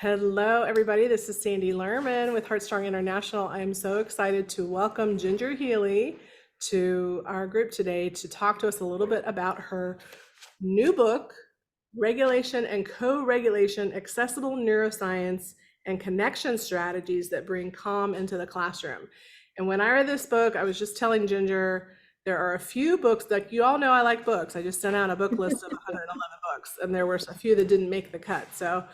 Hello, everybody. This is Sandi Lerman with Heartstrong International. I am so excited to welcome Ginger Healy to our group today to talk to us a little bit about her new book, Regulation and Co-Regulation, Accessible Neuroscience and Connection Strategies that Bring Calm into the Classroom. And when I read this book, I was just telling Ginger, there are a few books, like you all know I like books. I just sent out a book list of 111 books, and there were a few that didn't make the cut. So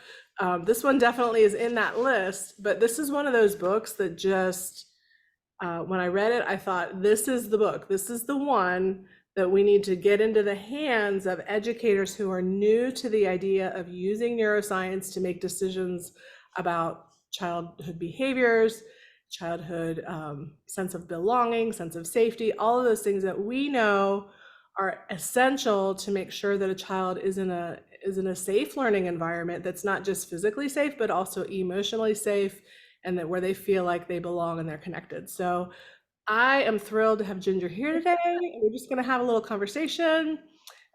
this one definitely is in that list, but this is one of those books that just, when I read it, I thought, this is the book. This is the one that we need to get into the hands of educators who are new to the idea of using neuroscience to make decisions about childhood behaviors, childhood sense of belonging, sense of safety, all of those things that we know are essential to make sure that a child is in a safe learning environment that's not just physically safe, but also emotionally safe, and that where they feel like they belong and they're connected. So I am thrilled to have Ginger here today. We're just going to have a little conversation.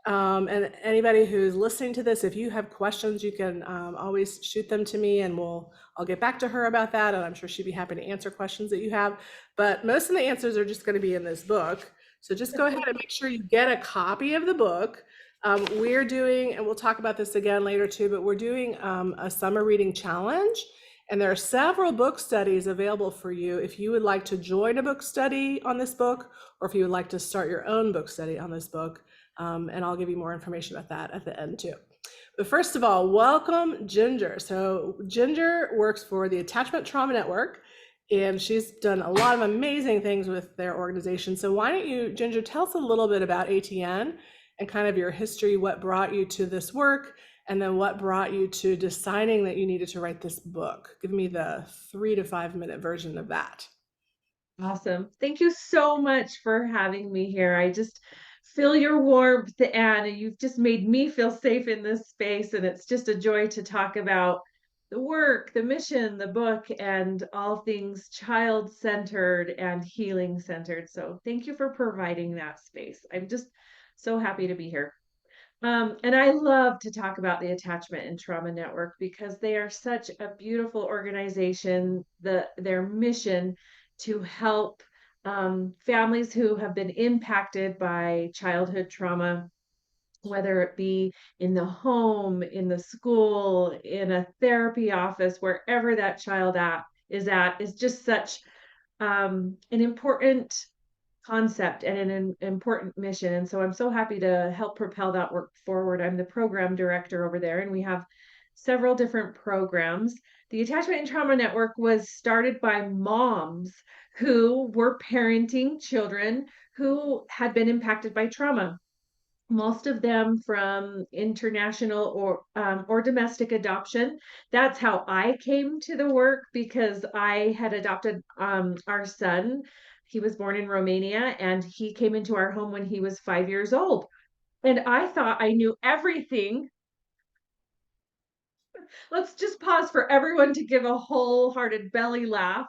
And anybody who's listening to this, if you have questions, you can always shoot them to me, and I'll get back to her about that. And I'm sure she'd be happy to answer questions that you have. But most of the answers are just going to be in this book. So just go ahead and make sure you get a copy of the book. We're doing, and we'll talk about this again later too, but we're doing a summer reading challenge. And there are several book studies available for you if you would like to join a book study on this book, or if you would like to start your own book study on this book. And I'll give you more information about that at the end too. But first of all, welcome Ginger. So Ginger works for the Attachment Trauma Network, and she's done a lot of amazing things with their organization. So why don't you, Ginger, tell us a little bit about ATN and kind of your history, what brought you to this work, and then what brought you to deciding that you needed to write this book? Give me the 3 to 5 minute version of that. Awesome. Thank you so much for having me here. I just feel your warmth, and you've just made me feel safe in this space. And it's just a joy to talk about the work, the mission, the book, and all things child-centered and healing-centered. So thank you for providing that space. I'm just so happy to be here. And I love to talk about the Attachment and Trauma Network because they are such a beautiful organization. Their mission to help families who have been impacted by childhood trauma, whether it be in the home, in the school, in a therapy office, wherever that child is just such an important concept and an important mission. And so I'm so happy to help propel that work forward. I'm the program director over there, and we have several different programs. The Attachment and Trauma Network was started by moms who were parenting children who had been impacted by trauma. Most of them from international or domestic adoption. That's how I came to the work because I had adopted our son. He was born in Romania, and he came into our home when he was 5 years old. And I thought I knew everything. Let's just pause for everyone to give a wholehearted belly laugh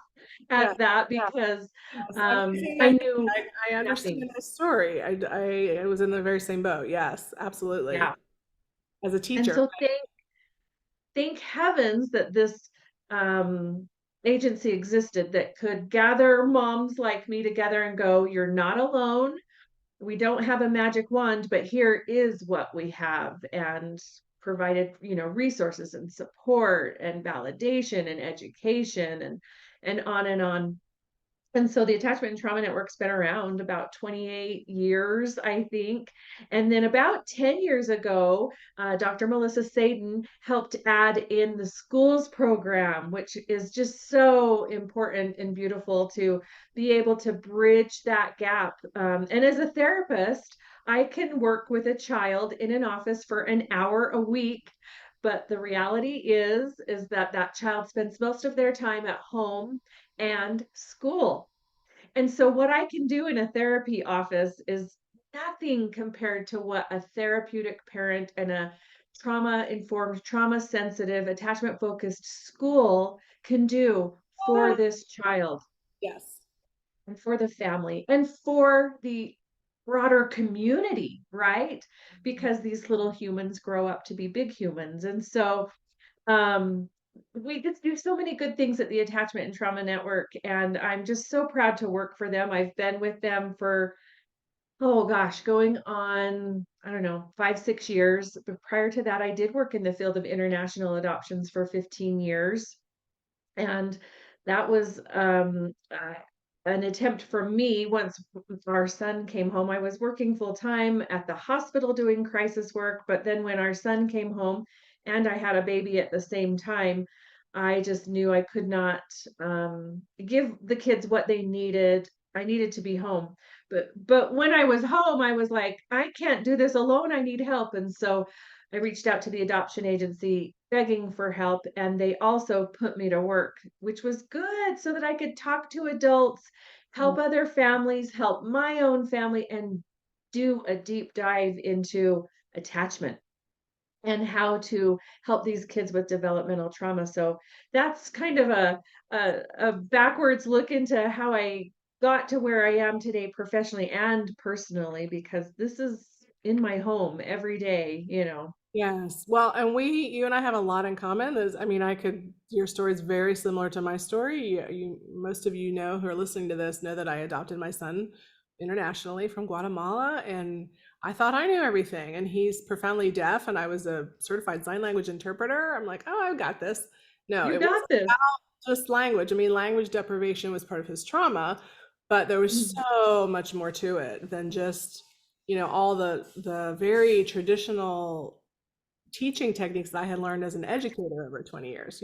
Yeah, at that because it's amazing I that knew I nothing. understand this story. I was in the very same boat. Yes, absolutely. Yeah. As a And teacher. so thank heavens that this agency existed that could gather moms like me together and go, you're not alone. We don't have a magic wand, but here is what we have, and provided, resources and support and validation and education and on and on. And so the Attachment and Trauma Network's been around about 28 years, I think. And then about 10 years ago, Dr. Melissa Sadin helped add in the schools program, which is just so important and beautiful to be able to bridge that gap. And as a therapist, I can work with a child in an office for an hour a week. But the reality is that that child spends most of their time at home and school. And so, what I can do in a therapy office is nothing compared to what a therapeutic parent and a trauma informed, trauma sensitive, attachment focused school can do for Oh, this child yes. and for the family and for the broader community, right? Because these little humans grow up to be big humans. And so, um, we just do so many good things at the Attachment and Trauma Network, and I'm just so proud to work for them. I've been with them for, oh gosh, going on, I don't know, 5, 6 years. But prior to that, I did work in the field of international adoptions for 15 years. And that was an attempt for me once our son came home. I was working full time at the hospital doing crisis work, but then when our son came home and I had a baby at the same time, I just knew I could not give the kids what they needed. I needed to be home. But when I was home, I was like, I can't do this alone. I need help. And so I reached out to the adoption agency begging for help, and they also put me to work, which was good so that I could talk to adults, help other families, help my own family, and do a deep dive into attachment and how to help these kids with developmental trauma. So that's kind of a backwards look into how I got to where I am today professionally and personally, because this is in my home every day, you know. Yes. Well, and you and I have a lot in common. I mean, your story is very similar to my story. Most of you know who are listening to this know that I adopted my son internationally from Guatemala, and I thought I knew everything. And he's profoundly deaf, and I was a certified sign language interpreter. I'm like, oh, I've got this. No, You it got wasn't this. just language. I mean, language deprivation was part of his trauma, but there was Mhm. so much more to it than just, all the very traditional teaching techniques that I had learned as an educator over 20 years,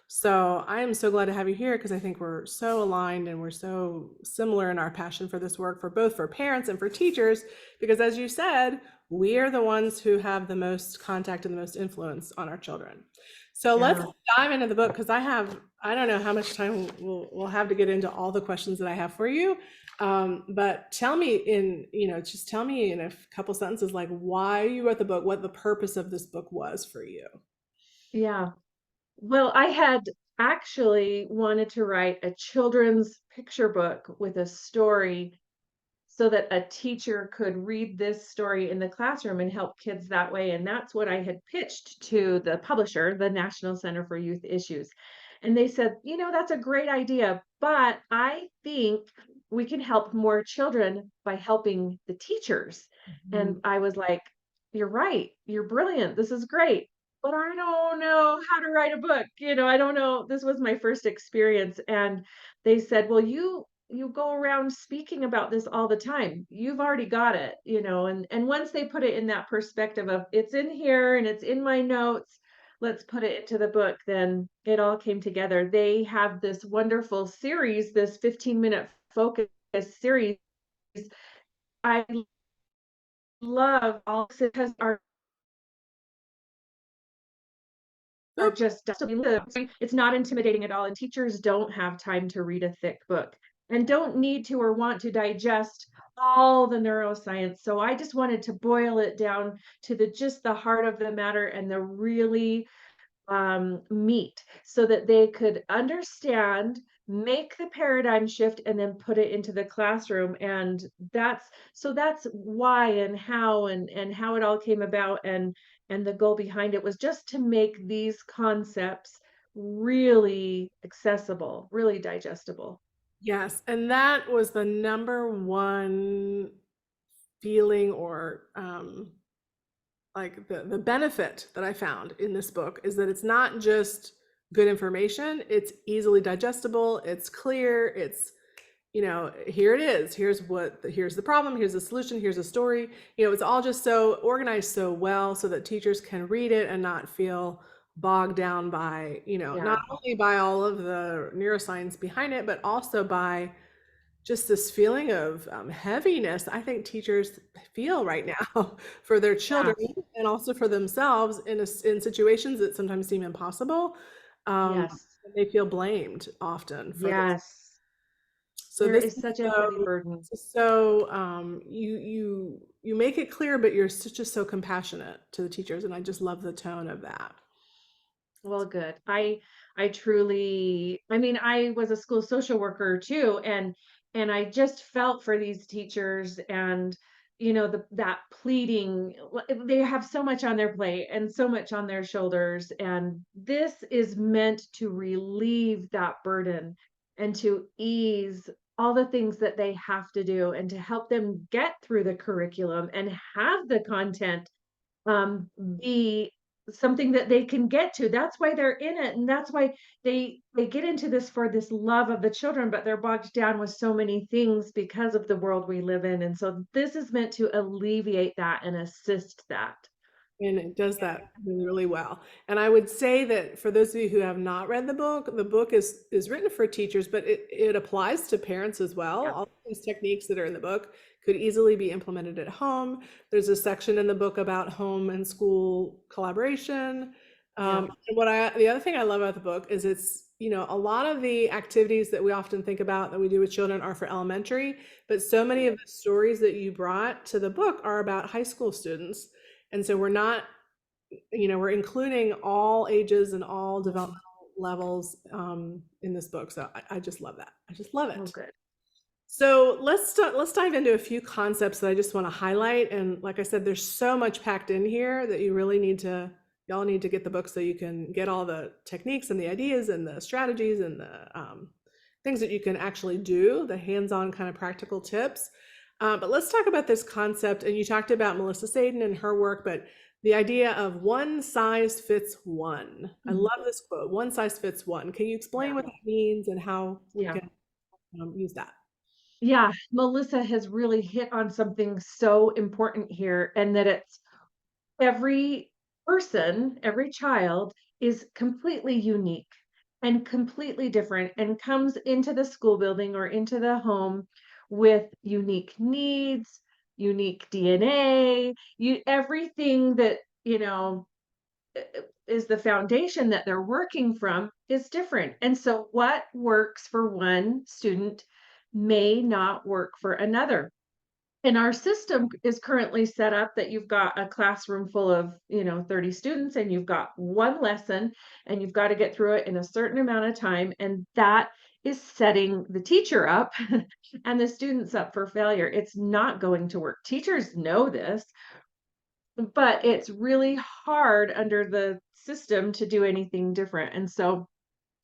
So I am so glad to have you here because I think we're so aligned and we're so similar in our passion for this work for both for parents and for teachers, because as you said, we are the ones who have the most contact and the most influence on our children. So let's Yeah. dive into the book because I don't know how much time we'll have to get into all the questions that I have for you. But just tell me in a couple sentences, like why you wrote the book, what the purpose of this book was for you. Yeah. Well, I had actually wanted to write a children's picture book with a story so that a teacher could read this story in the classroom and help kids that way. And that's what I had pitched to the publisher, the National Center for Youth Issues. And they said, that's a great idea, but I think we can help more children by helping the teachers. Mhm. And I was like, you're right. You're brilliant. This is great. But I don't know how to write a book. I don't know. This was my first experience. And they said, well, you go around speaking about this all the time. You've already got it, and once they put it in that perspective of it's in here and it's in my notes, let's put it into the book, then it all came together. They have this wonderful series, this 15-minute focus series. I love all because are Oop. just it's not intimidating at all, and teachers don't have time to read a thick book and don't need to or want to digest all the neuroscience. So I just wanted to boil it down to the heart of the matter and the really meat so that they could understand, make the paradigm shift, and then put it into the classroom. And that's why and how it all came about. And the goal behind it was just to make these concepts really accessible, really digestible. Yes, and that was the number one feeling or like the benefit that I found in this book is that it's not just good information, it's easily digestible, it's clear, it's here it is. Here's the problem, here's the solution, here's the story. It's all just so organized so well so that teachers can read it and not feel bogged down by, not Yeah. only by all of the neuroscience behind it, but also by just this feeling of heaviness I think teachers feel right now for their children Yeah. and also for themselves in situations that sometimes seem impossible. Um, Yes. they feel blamed often for this. Yes. So There this is is such a heavy burden. you make it clear, but you're just so compassionate to the teachers, and I just love the tone of that. Well, good. I truly, I mean, I was a school social worker too, and I just felt for these teachers, and that pleading. They have so much on their plate and so much on their shoulders, and this is meant to relieve that burden and to ease all the things that they have to do and to help them get through the curriculum and have the content be something that they can get to. That's why they're in it, and that's why they get into this for this love of the children, but they're bogged down with so many things because of the world we live in. And so this is meant to alleviate that and assist that. And it does that really, really well. And I would say that for those of you who have not read the book is written for teachers, but it applies to parents as well. Yeah. All these techniques that are in the book could easily be implemented at home. There's a section in the book about home and school collaboration. Yeah. And the other thing I love about the book is it's, a lot of the activities that we often think about that we do with children are for elementary, but so many of the stories that you brought to the book are about high school students. And so we're not, we're including all ages and all developmental levels in this book. So I just love that. I just love it. Oh, good. So let's dive into a few concepts that I just want to highlight. And like I said, there's so much packed in here that y'all need to get the book so you can get all the techniques and the ideas and the strategies and the things that you can actually do, the hands-on kind of practical tips. But let's talk about this concept. And you talked about Melissa Sadin and her work, but the idea of one size fits one. I love this quote, one size fits one. Can you explain what that means and how we can use that? Yeah, Melissa has really hit on something so important here, and that it's every person, every child is completely unique and completely different and comes into the school building or into the home with unique needs, unique DNA, everything that, is the foundation that they're working from is different. And so what works for one student may not work for another. And our system is currently set up that you've got a classroom full of, 30 students, and you've got one lesson, and you've got to get through it in a certain amount of time. And that is setting the teacher up and the students up for failure. It's not going to work. Teachers know this, but it's really hard under the system to do anything different. And so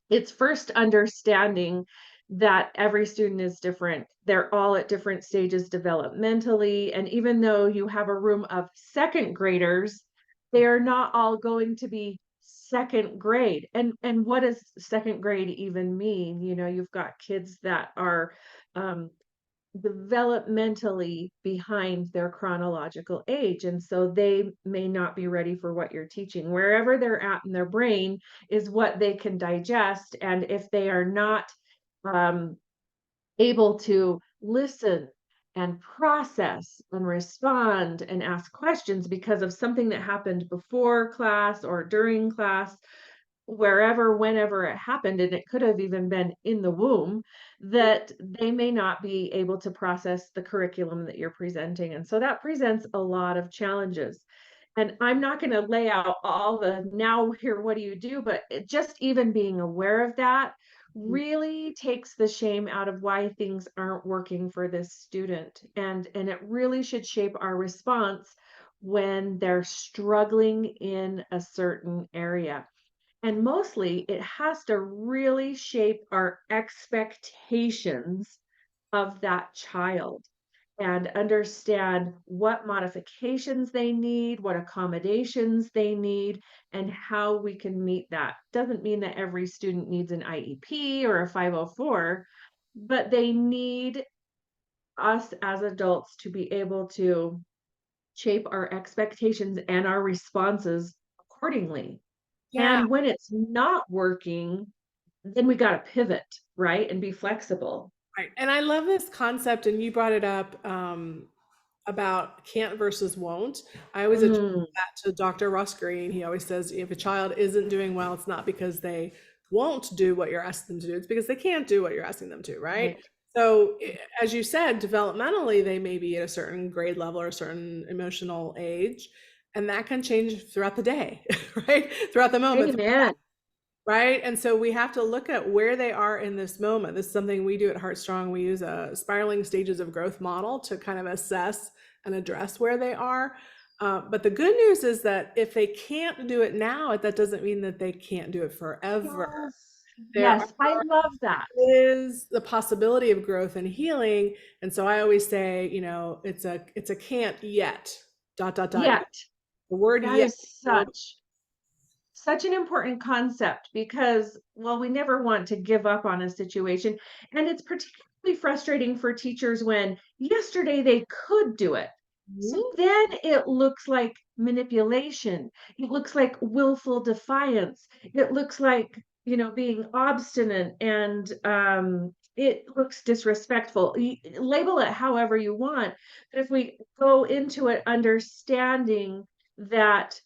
it's first understanding that every student is different. They're all at different stages developmentally. And even though you have a room of second graders, they are not all going to be second grade. And what does second grade even mean? You've got kids that are um, developmentally behind their chronological age. And so they may not be ready for what you're teaching. Wherever they're at in their brain is what they can digest. And if they are not um, able to listen and process and respond and ask questions because of something that happened before class or during class, wherever, whenever it happened, and it could have even been in the womb, that they may not be able to process the curriculum that you're presenting. And so that presents a lot of challenges. And I'm not going to lay out all the now here, what do you do? But just even being aware of that really takes the shame out of why things aren't working for this student. And it really should shape our response when they're struggling in a certain area. And mostly it has to really shape our expectations of that child and understand what modifications they need, what accommodations they need, and how we can meet that. Doesn't mean that every student needs an IEP or a 504, but they need us as adults to be able to shape our expectations and our responses accordingly. Yeah. And when it's not working, then we got to pivot, right? And be flexible. Right. And I love this concept, and you brought it up about can't versus won't. I always attribute Mm, that to Dr. Ross Green. He always says if a child isn't doing well, it's not because they won't do what you're asking them to do, it's because they can't do what you're asking them to, right? right. So, as you said, developmentally, they may be at a certain grade level or a certain emotional age, and that can change throughout the day, right? Throughout the moment. Amen. Right. And so we have to look at where they are in this moment. This is something we do at Heartstrong. We use a spiraling stages of growth model to kind of assess and address where they are. But the good news is that if they can't do it now, that doesn't mean that they can't do it forever. Yes. There Yes, I love that. is the possibility of growth and healing. And so I always say, it's a can't yet, dot, dot, dot. Yet, The word that yet. is such an important concept because, well, we never want to give up on a situation. And it's particularly frustrating for teachers when yesterday they could do it. So Mhm. then it looks like manipulation. It looks like willful defiance. It looks like, being obstinate and it looks disrespectful. Label it however you want. But if we go into it understanding that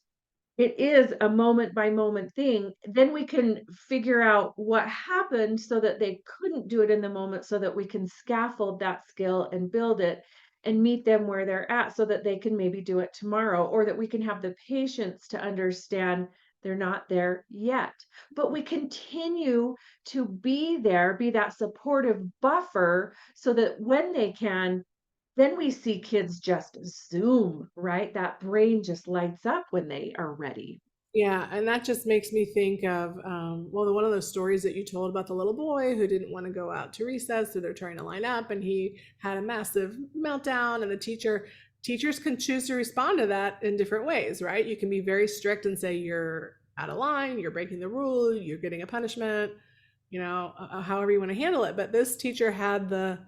it is a moment by moment thing, then we can figure out what happened so that they couldn't do it in the moment so that we can scaffold that skill and build it and meet them where they're at so that they can maybe do it tomorrow or that we can have the patience to understand they're not there yet. But we continue to be there, be that supportive buffer so that when they can, then we see kids just zoom, right? That brain just lights up when they are ready. Yeah, and that just makes me think of one of those stories that you told about the little boy who didn't want to go out to recess, so they're trying to line up, and he had a massive meltdown. And the teachers can choose to respond to that in different ways, right? You can be very strict and say you're out of line, you're breaking the rule, you're getting a punishment, however you want to handle it. But this teacher had the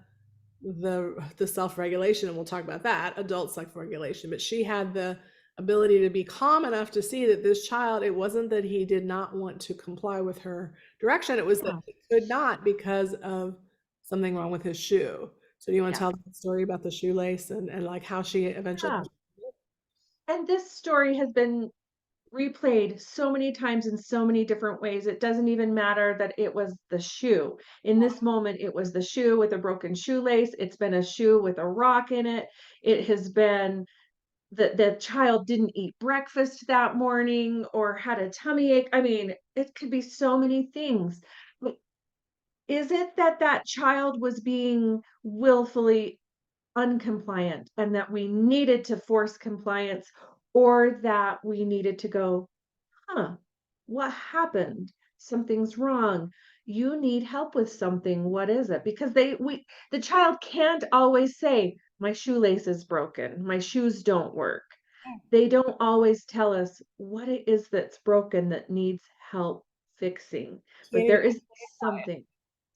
self-regulation, and we'll talk about that, adult self-regulation, but she had the ability to be calm enough to see that this child, it wasn't that he did not want to comply with her direction, it was that Yeah, he could not because of something wrong with his shoe. So do you want to yeah, tell the story about the shoelace and like how she eventually. yeah. And this story has been replayed so many times in so many different ways. It doesn't even matter that it was the shoe. In this moment, it was the shoe with a broken shoelace. It's been a shoe with a rock in it. It has been the child didn't eat breakfast that morning or had a tummy ache. I mean, it could be so many things. But is it that that child was being willfully uncompliant and that we needed to force compliance, or that we needed to go, huh, what happened? Something's wrong. You need help with something. What is it? Because the child can't always say, my shoelace is broken, my shoes don't work. They don't always tell us what it is that's broken that needs help fixing. But Can't there even, is something.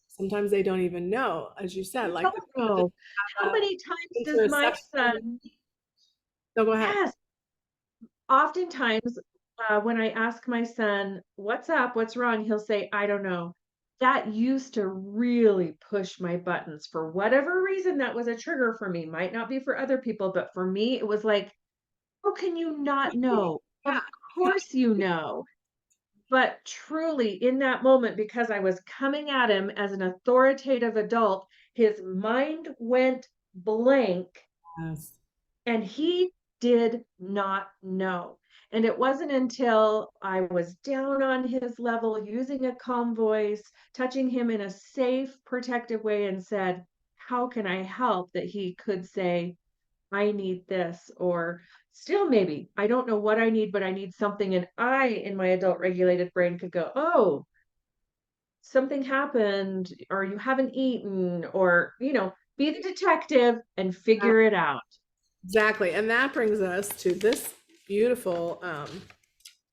sometimes they don't even know, as you said, I like don't know. How uh, many times does my interoception. son, No, go ahead. yes, oftentimes, when I ask my son, "What's up? What's wrong?" He'll say, "I don't know." That used to really push my buttons. For whatever reason, that was a trigger for me. Might not be for other people, but for me, it was like, "How can you not know? Of course you know." But truly, in that moment, because I was coming at him as an authoritative adult, his mind went blank Yes. and he did not know. And it wasn't until I was down on his level, using a calm voice, touching him in a safe, protective way, and said, how can I help? That he could say, I need this, or still maybe, I don't know what I need, but I need something. And I, in my adult regulated brain, could go, oh, something happened, or you haven't eaten, or, be the detective and figure it out. Exactly. And that brings us to this beautiful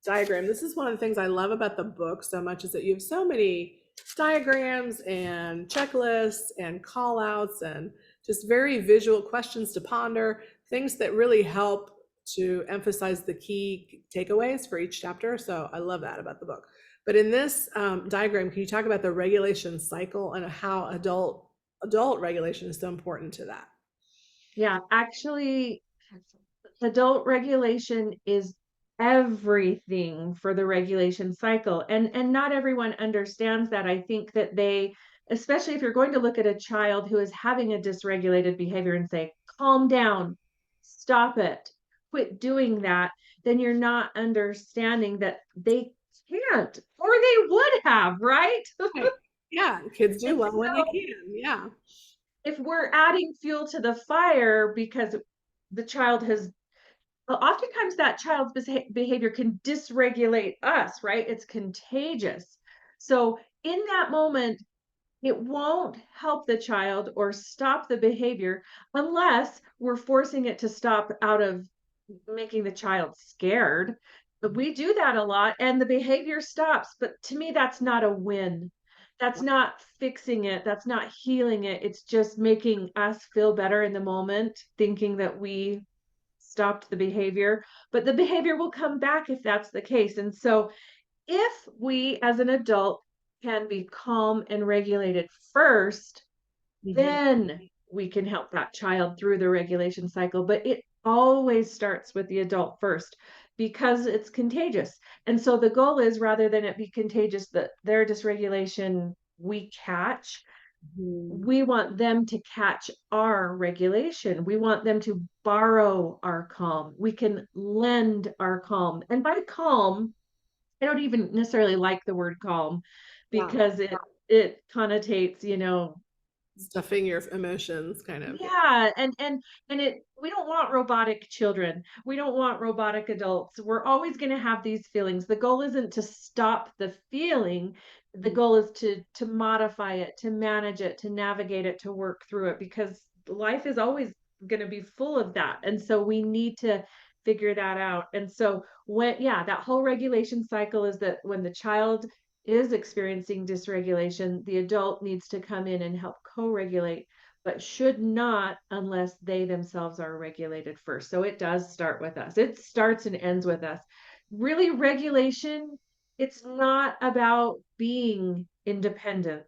diagram. This is one of the things I love about the book so much, is that you have so many diagrams and checklists and call outs and just very visual questions to ponder, things that really help to emphasize the key takeaways for each chapter. So I love that about the book. But in this diagram, can you talk about the regulation cycle and how adult regulation is so important to that? Yeah, actually, adult regulation is everything for the regulation cycle. And not everyone understands that. I think that they, especially if you're going to look at a child who is having a dysregulated behavior and say, calm down, stop it, quit doing that, then you're not understanding that they can't, or they would have, right? Right. Yeah, kids do And well when they so can. Yeah. if we're adding fuel to the fire because the child has well, oftentimes that child's behavior can dysregulate us, right? It's contagious. So in that moment, it won't help the child or stop the behavior unless we're forcing it to stop out of making the child scared. But we do that a lot and the behavior stops. But to me, that's not a win. That's not fixing it. That's not healing it. It's just making us feel better in the moment, thinking that we stopped the behavior. But the behavior will come back if that's the case. And so if we as an adult can be calm and regulated first, Mhm. then we can help that child through the regulation cycle. But it always starts with the adult first because it's contagious. And so the goal is rather than it be contagious that their dysregulation we catch, Mhm. we want them to catch our regulation. We want them to borrow our calm. We can lend our calm. And by calm, I don't even necessarily like the word calm Yeah. because it connotates, Stuffing your emotions, kind of. Yeah. yeah, and it we don't want robotic children. We don't want robotic adults. We're always going to have these feelings. The goal isn't to stop the feeling. The Mhm. goal is to modify it, to manage it, to navigate it, to work through it because life is always going to be full of that. And so we need to figure that out. And so that whole regulation cycle is that when the child is experiencing dysregulation, the adult needs to come in and help co-regulate but should not unless they themselves are regulated first. So it does start with us. It starts and ends with us. Really, regulation, it's not about being independent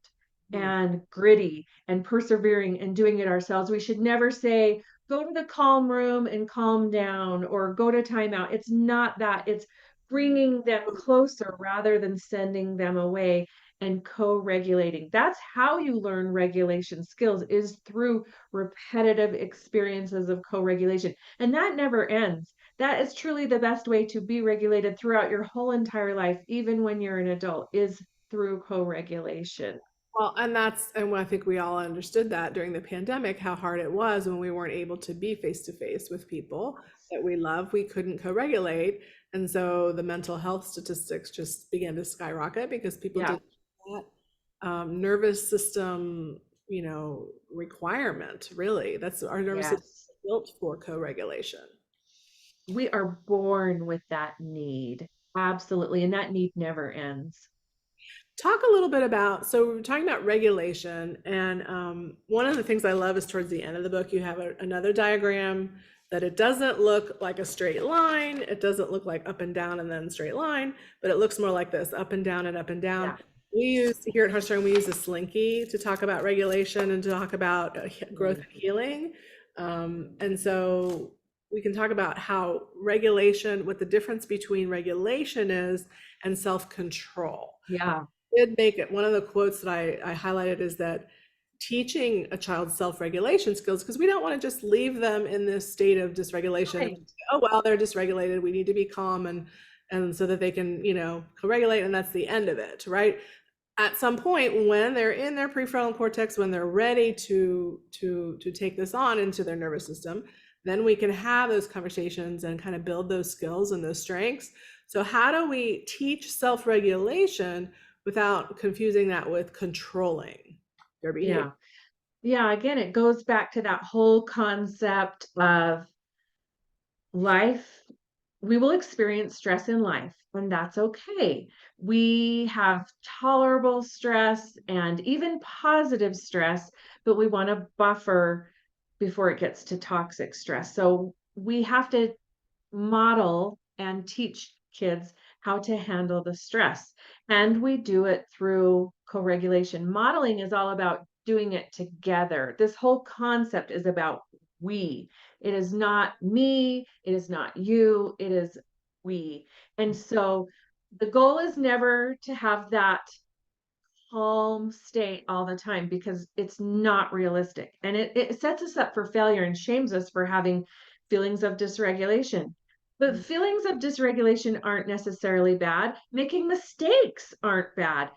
Mhm. and gritty and persevering and doing it ourselves. We should never say, go to the calm room and calm down or go to timeout. It's not that. It's bringing them closer rather than sending them away and co-regulating. That's how you learn regulation skills is through repetitive experiences of co-regulation. And that never ends. That is truly the best way to be regulated throughout your whole entire life, even when you're an adult, is through co-regulation. Well, and I think we all understood that during the pandemic, how hard it was when we weren't able to be face to face with people that we love. We couldn't co-regulate. And so the mental health statistics just began to skyrocket because people Yeah. didn't have that nervous system, requirement, really. That's our nervous system Yes. is built for co-regulation. We are born with that need. Absolutely. And that need never ends. Talk a little bit about, so we're talking about regulation, and one of the things I love is towards the end of the book, you have another diagram that it doesn't look like a straight line. It doesn't look like up and down and then straight line, but it looks more like this, up and down and up and down. Yeah. We use, here at Heartstrong, we use a slinky to talk about regulation and to talk about growth Mm. and healing. And so we can talk about how regulation, what the difference between regulation is and self-control. Yeah. Did make it one of the quotes that I highlighted is that teaching a child self-regulation skills, because we don't want to just leave them in this state of dysregulation and Right. say, oh well, they're dysregulated, we need to be calm and so that they can co-regulate, and that's the end of it, right? At some point when they're in their prefrontal cortex, when they're ready to take this on into their nervous system, then we can have those conversations and kind of build those skills and those strengths. So how do we teach self-regulation without confusing that with controlling their behavior? Yeah. Yeah. Again, it goes back to that whole concept of life. We will experience stress in life, and that's okay. We have tolerable stress and even positive stress, but we want to buffer before it gets to toxic stress. So we have to model and teach kids how to handle the stress. And we do it through co regulation. Modeling is all about doing it together. This whole concept is about we. It is not me, it is not you, it is we. And so the goal is never to have that calm state all the time because it's not realistic and it sets us up for failure and shames us for having feelings of dysregulation. But feelings of dysregulation aren't necessarily bad. Making mistakes aren't bad.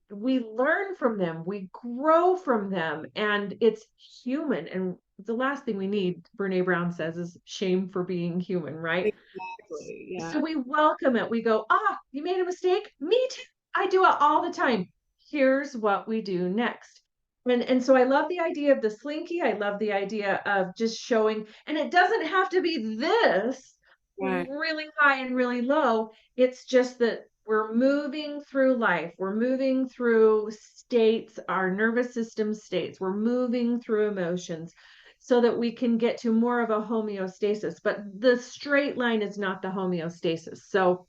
We learn from them, we grow from them, and it's human. And the last thing we need, Brene Brown says, is shame for being human, right? Exactly. So Yeah. we welcome it. We go, you made a mistake? Me too. I do it all the time. Here's what we do next. And so I love the idea of the slinky. I love the idea of just showing, and it doesn't have to be this Right. really high and really low. It's just that we're moving through life. We're moving through states, our nervous system states. We're moving through emotions so that we can get to more of a homeostasis. But the straight line is not the homeostasis. So,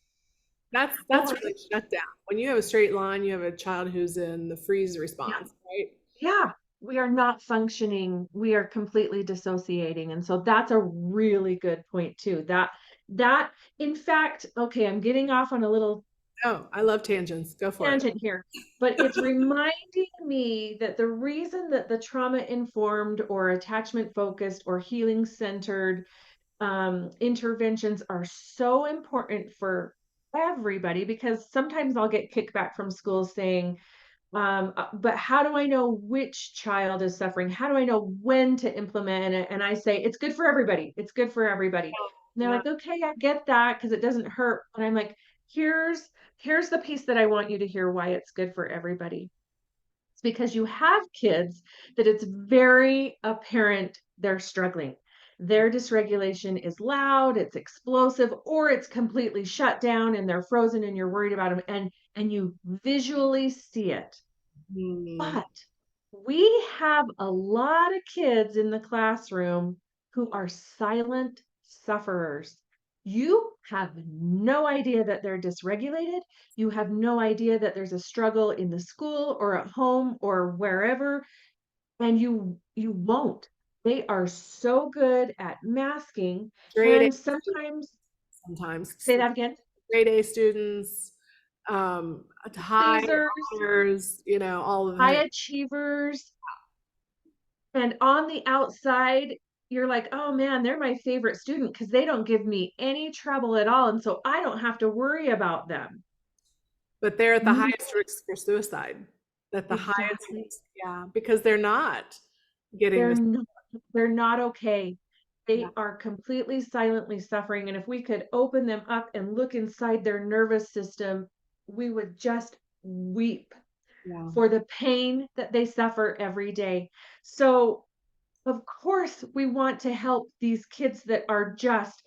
That's oh, really shut down. When you have a straight line, you have a child who's in the freeze yeah, response, right? yeah, we are not functioning. We are completely dissociating. And so that's a really good point too. That in fact, okay, I'm getting off on a little Oh, I love tangents. Go for it. tangent here, but it's reminding me that the reason that the trauma informed or attachment focused or healing centered interventions are so important for everybody, because sometimes I'll get kickback from schools saying, but how do I know which child is suffering? How do I know when to implement it? And I say, it's good for everybody. It's good for everybody. And they're Yeah. like, okay, I get that because it doesn't hurt. And I'm like, here's here's the piece that I want you to hear why it's good for everybody. It's because you have kids that it's very apparent they're struggling. Their dysregulation is loud, it's explosive, or it's completely shut down and they're frozen and you're worried about them, and you visually see it. Hmm. But we have a lot of kids in the classroom who are silent sufferers. You have no idea that they're dysregulated. You have no idea that there's a struggle in the school or at home or wherever, and you won't. They are so good at masking, Straight A and sometimes sometimes. say that again. Straight A students, high Pleasers, honors, all of the high things. achievers. And on the outside, you're like, oh man, they're my favorite student because they don't give me any trouble at all. And so I don't have to worry about them. But they're at the Mm, highest risk for suicide. At the highest exactly. risk, yeah, because they're not getting They're this. not, they're not okay. Yeah, They are completely silently suffering. And if we could open them up and look inside their nervous system, we would just weep yeah. for the pain that they suffer every day. So of course, we want to help these kids that are just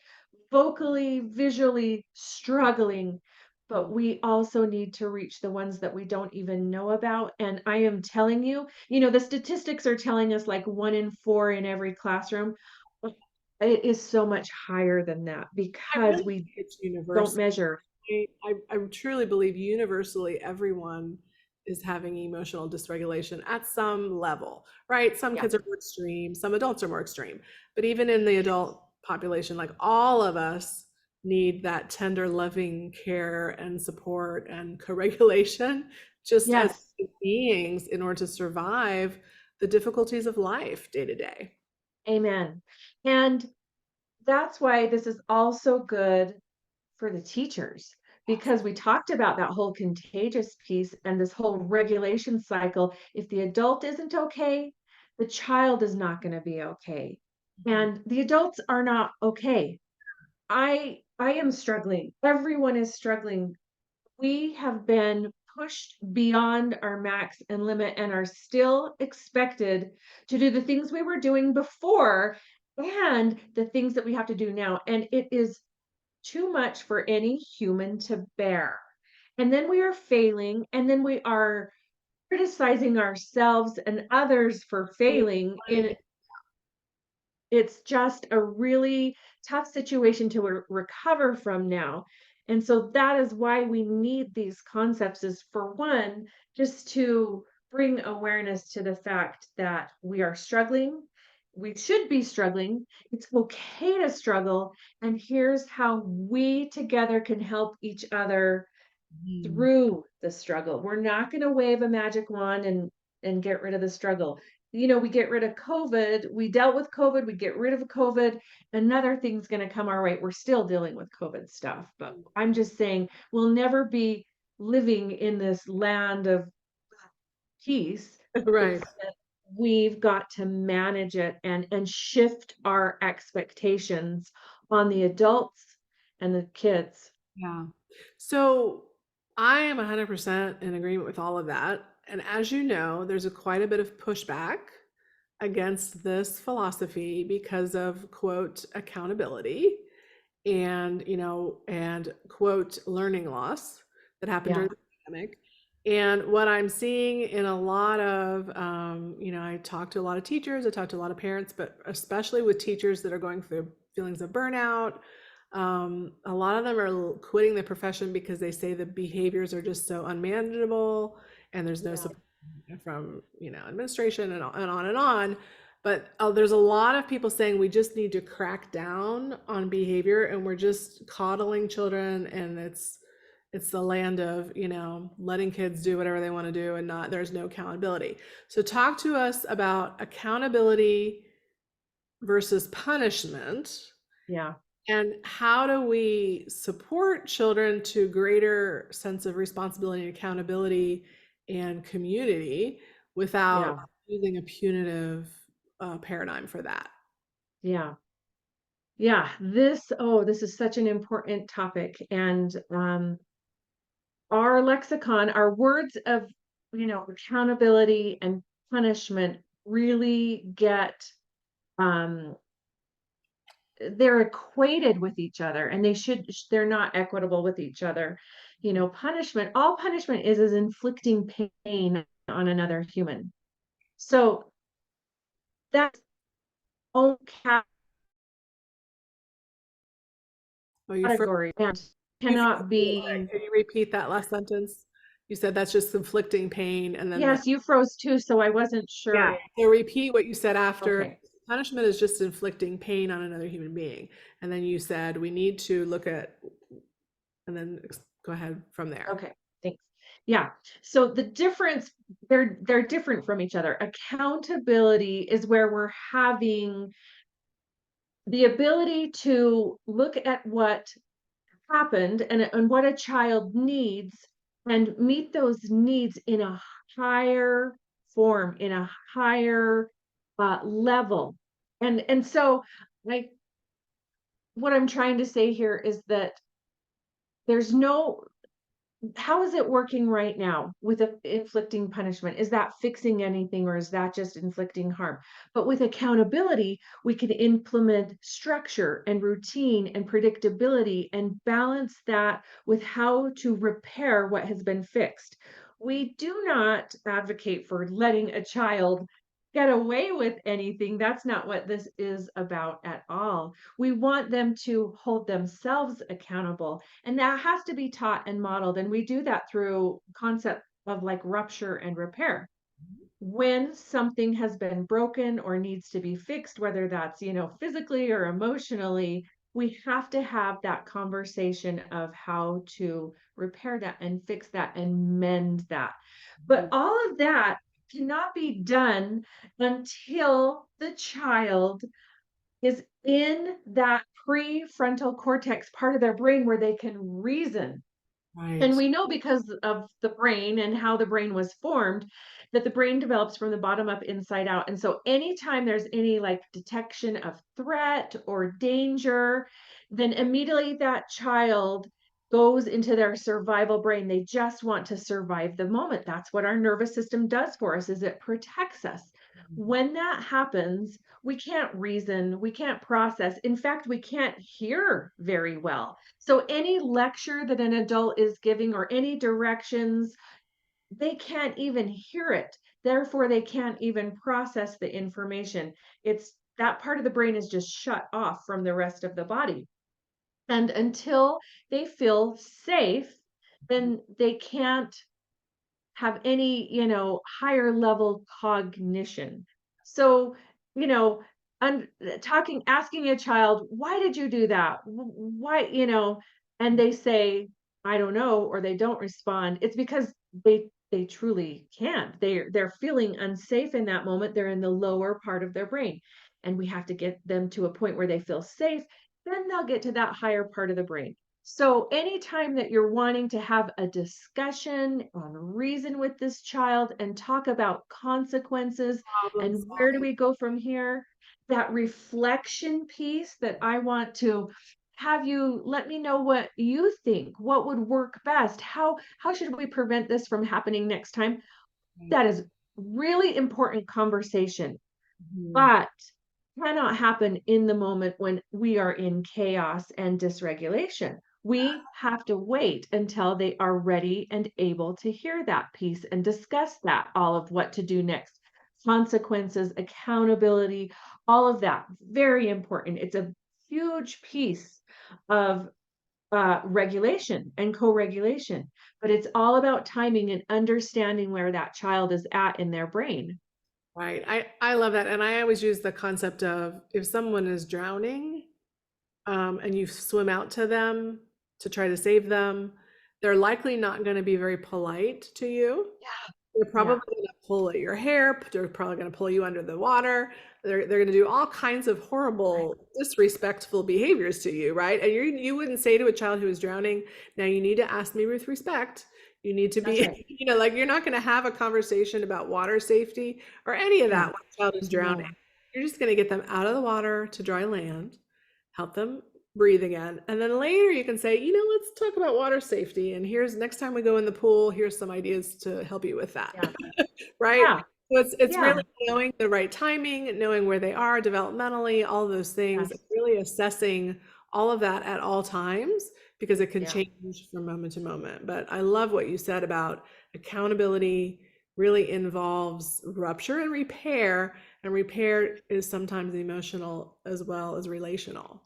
vocally, visually struggling, but we also need to reach the ones that we don't even know about. And I am telling you, the statistics are telling us like 1 in 4 in every classroom. But it is so much higher than that I because really we think it's don't universal. measure. I truly believe universally everyone is having emotional dysregulation at some level, right? Some Yeah. kids are more extreme, some adults are more extreme. But even in the adult population, like all of us need that tender, loving care and support and co-regulation just as Yes. beings in order to survive the difficulties of life day to day. Amen. And that's why this is also good for the teachers, because we talked about that whole contagious piece and this whole regulation cycle. If the adult isn't okay, the child is not going to be okay. And the adults are not okay. I am struggling. Everyone is struggling. We have been pushed beyond our max and limit and are still expected to do the things we were doing before and the things that we have to do now. And it is too much for any human to bear. And then we are failing, and then we are criticizing ourselves and others for failing. And it's just a really tough situation to recover from now. And so that is why we need these concepts, is for one, just to bring awareness to the fact that we are struggling. We should be struggling. It's okay to struggle. And here's how we together can help each other Mhm. through the struggle. We're not going to wave a magic wand and get rid of the struggle. we get rid of COVID, we dealt with COVID, we get rid of COVID, another thing's going to come our way. We're still dealing with COVID stuff, but I'm just saying we'll never be living in this land of peace. Right. It's that we've got to manage it and shift our expectations on the adults and the kids. Yeah. So I am 100% in agreement with all of that. And as you know, there's quite a bit of pushback against this philosophy because of quote accountability and and quote learning loss that happened during Yeah, the pandemic. And what I'm seeing in a lot of I talk to a lot of teachers, I talk to a lot of parents, but especially with teachers that are going through feelings of burnout. A lot of them are quitting the profession because they say the behaviors are just so unmanageable and there's no yeah, support from administration and on and on. But there's a lot of people saying we just need to crack down on behavior and we're just coddling children, and it's the land of letting kids do whatever they want to do and not there's no accountability. So talk to us about accountability versus punishment, yeah, and how do we support children to greater sense of responsibility and accountability and community without yeah, using a punitive paradigm for that? yeah. Yeah, this is such an important topic. And our lexicon, our words of, accountability and punishment really get, um, they're equated with each other and they're not equitable with each other. All punishment is inflicting pain on another human. So that's own Oh, you froze. category and You froze cannot a little bit. be. Can you repeat that last sentence? You said that's just inflicting pain, and then Yes, you froze too, so I wasn't yeah. sure. So repeat what you said after. Okay. Punishment is just inflicting pain on another human being, and then you said we need to look at, and then go ahead from there. Okay, thanks. Yeah. So the difference, they're different from each other. Accountability is where we're having the ability to look at what happened and what a child needs and meet those needs in a higher form, in a higher level. And so like what I'm trying to say here is that there's no how is it working right now with inflicting punishment? Is that fixing anything or is that just inflicting harm? But with accountability, we can implement structure and routine and predictability and balance that with how to repair what has been fixed. We do not advocate for letting a child get away with anything. That's not what this is about at all. We want them to hold themselves accountable, and that has to be taught and modeled. And we do that through concept of like rupture and repair. When something has been broken or needs to be fixed, whether that's, physically or emotionally, we have to have that conversation of how to repair that and fix that and mend that. But all of that cannot be done until the child is in that prefrontal cortex part of their brain where they can reason. And Right. we know because of the brain and how the brain was formed that the brain develops from the bottom up, inside out. And so anytime there's any like detection of threat or danger, then immediately that child goes into their survival brain. They just want to survive the moment. That's what our nervous system does for us, is it protects us. When that happens, we can't reason, we can't process. In fact, we can't hear very well. So any lecture that an adult is giving or any directions, they can't even hear it. Therefore, they can't even process the information. It's that part of the brain is just shut off from the rest of the body. And until they feel safe, then they can't have any, higher level cognition. So, you know, asking a child, why did you do that? Why, and they say, I don't know, or they don't respond, it's because they truly can't. They're feeling unsafe in that moment. They're in the lower part of their brain. And we have to get them to a point where they feel safe, then they'll get to that higher part of the brain. So anytime that you're wanting to have a discussion on reason with this child and talk about consequences Problem and where do solving. we go from here, that reflection piece that I want to have you let me know what you think. What would work best? How should we prevent this from happening next time? Right. That is really important conversation, Mhm. but cannot happen in the moment when we are in chaos and dysregulation. We have to wait until they are ready and able to hear that piece and discuss that, all of what to do next. Consequences, accountability, all of that. Very important. It's a huge piece of regulation and co-regulation, but it's all about timing and understanding where that child is at in their brain. Right. I love that. And I always use the concept of if someone is drowning, and you swim out to them to try to save them, they're likely not going to be very polite to you. They're Yeah, probably going to pull at your hair. They're probably going to pull you under the water. They're going to do all kinds of right. horrible, disrespectful behaviors to you, right? And you wouldn't say to a child who is drowning, "Now you need to ask me with respect. You need to That's right. be, like you're not going to have a conversation about water safety or any of that Yeah. when a child is drowning. No. You're just going to get them out of the water to dry land, help them breathe again. And then later you can say, let's talk about water safety. And here's next time we go in the pool, here's some ideas to help you with that." Yeah. Right? Yeah. So it's Yeah. really knowing the right timing, knowing where they are developmentally, all those things, Yes. and really assessing all of that at all times because it can Yeah. change from moment to moment. But I love what you said about accountability really involves rupture and repair is sometimes emotional as well as relational.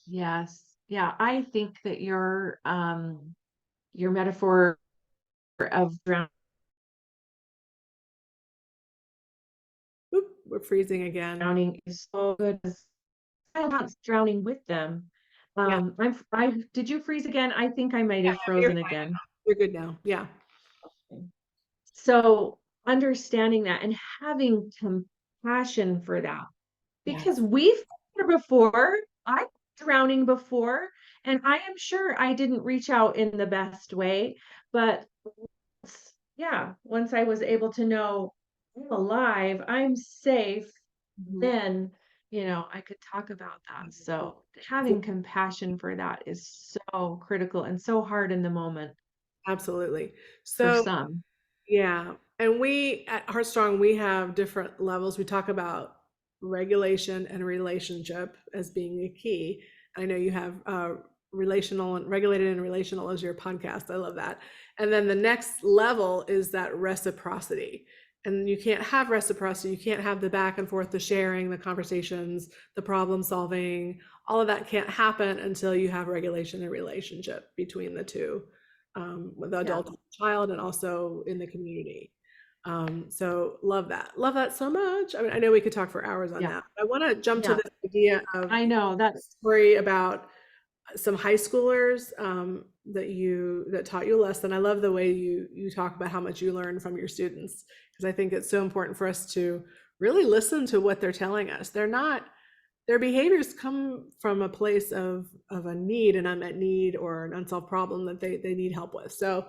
Yes. Yeah. I think that your metaphor of Oop, we're freezing again. drowning is so good. I'm not drowning with them. Yeah, I did you freeze again? I think I might yeah, have you're frozen fine. again. You're good now. Yeah. So understanding that and having compassion for that because Yes. we've been there before. I was drowning before, and I am sure I didn't reach out in the best way, but yeah, once I was able to know I'm alive, I'm safe, Mhm. then, I could talk about that. So having compassion for that is so critical and so hard in the moment Absolutely. for So, some. yeah, and we at Heartstrong, we have different levels. We talk about regulation and relationship as being a key. I know you have relational and regulated and relational as your podcast. I love that. And then the next level is that reciprocity. And you can't have reciprocity. You can't have the back and forth, the sharing, the conversations, the problem solving. All of that can't happen until you have regulation and relationship between the two, with the Yeah. adult and child and also in the community. So love that so much. I mean, I know we could talk for hours on Yeah. that. I want to jump to Yeah. this idea of I know a that. story about some high schoolers, that taught you a lesson. I love the way you talk about how much you learn from your students because I think it's so important for us to really listen to what they're telling us. Their behaviors come from a place of a need, an unmet need, or an unsolved problem that they need help with. So,